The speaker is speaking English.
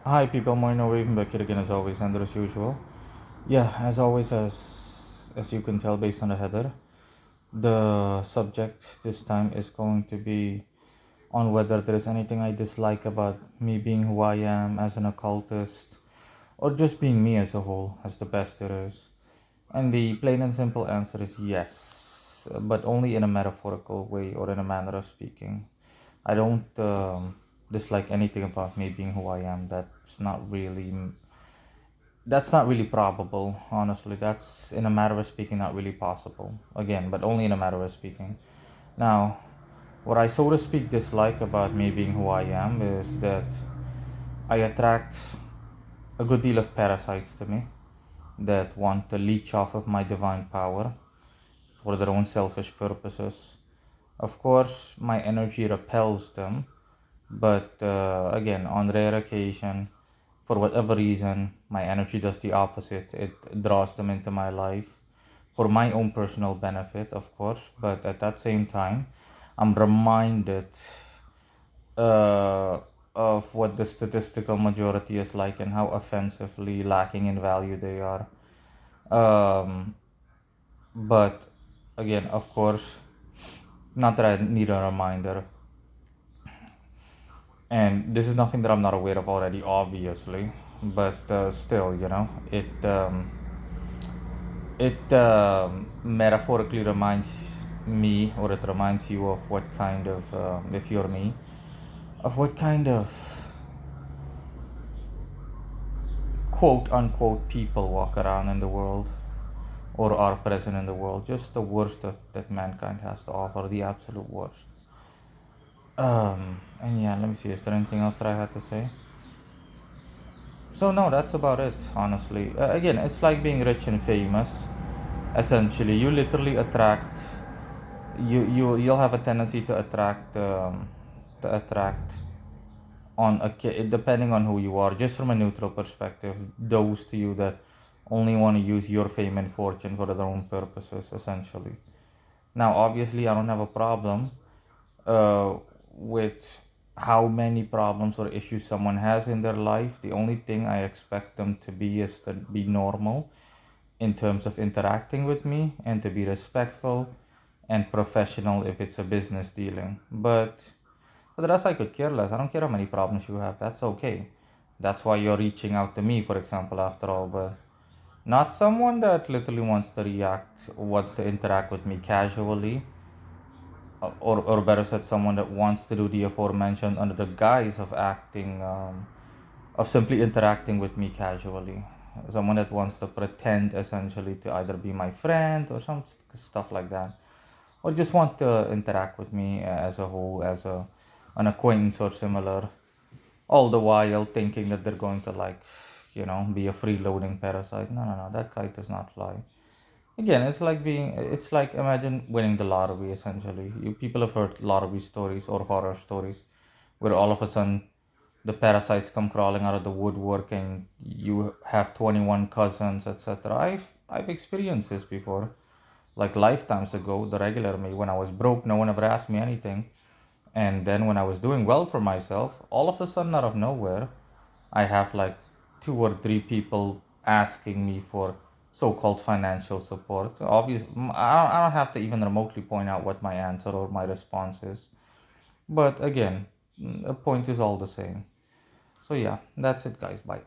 Hi people, Morino, Ravenberg here again as always, and as usual. Yeah, as always, as you can tell based on the header, the subject this time is going to be on whether there is anything I dislike about me being who I am as an occultist, or just being me as a whole, as the best there is. And the plain and simple answer is yes, but only in a metaphorical way or in a manner of speaking. I don't dislike anything about me being who I am. That's not really probable, honestly. That's, in a matter of speaking, not really possible. Again, but only in a matter of speaking. Now, what I so to speak dislike about me being who I am is that I attract a good deal of parasites to me that want to leech off of my divine power for their own selfish purposes. Of course, my energy repels them, but again, on rare occasion, for whatever reason, my energy does the opposite. It draws them into my life for my own personal benefit, of course, but at that same time, I'm reminded uh, of what the statistical majority is like and how offensively lacking in value they are. Um, but again, of course, not that I need a reminder, and this is nothing that I'm not aware of already, obviously, but still, it metaphorically reminds me, or it reminds you of what kind of, if you're me, of what kind of quote unquote people walk around in the world or are present in the world. Just the worst that mankind has to offer, the absolute worst. And yeah, let me see, is there anything else that I had to say? So, no, that's about it, honestly. Again, it's like being rich and famous. Essentially, you literally attract, you'll have a tendency to attract depending on who you are, just from a neutral perspective, those to you that only want to use your fame and fortune for their own purposes, essentially. Now, obviously, I don't have a problem uh, with how many problems or issues someone has in their life. The only thing I expect them to be is to be normal in terms of interacting with me and to be respectful and professional if it's a business dealing. But for the rest, I could care less. I don't care how many problems you have. That's okay. That's why you're reaching out to me, for example, after all. But not someone that literally wants to interact with me casually, or better said, someone that wants to do the aforementioned under the guise of of simply interacting with me casually. Someone that wants to pretend essentially to either be my friend or some stuff like that, or just want to interact with me as a whole, as an acquaintance or similar, all the while thinking that they're going to, like, be a freeloading parasite. No, no, no, that kite does not fly. Again, it's like, imagine winning the lottery. Essentially, people have heard lottery stories or horror stories where all of a sudden the parasites come crawling out of the woodwork and you have 21 cousins, etc. I've experienced this before, like lifetimes ago. The regular me, when I was broke, no one ever asked me anything, and then when I was doing well for myself, all of a sudden, out of nowhere, I have like two or three people asking me for so-called financial support. Obviously, I don't have to even remotely point out what my answer or my response is. But again, the point is all the same. So yeah, that's it, guys. Bye.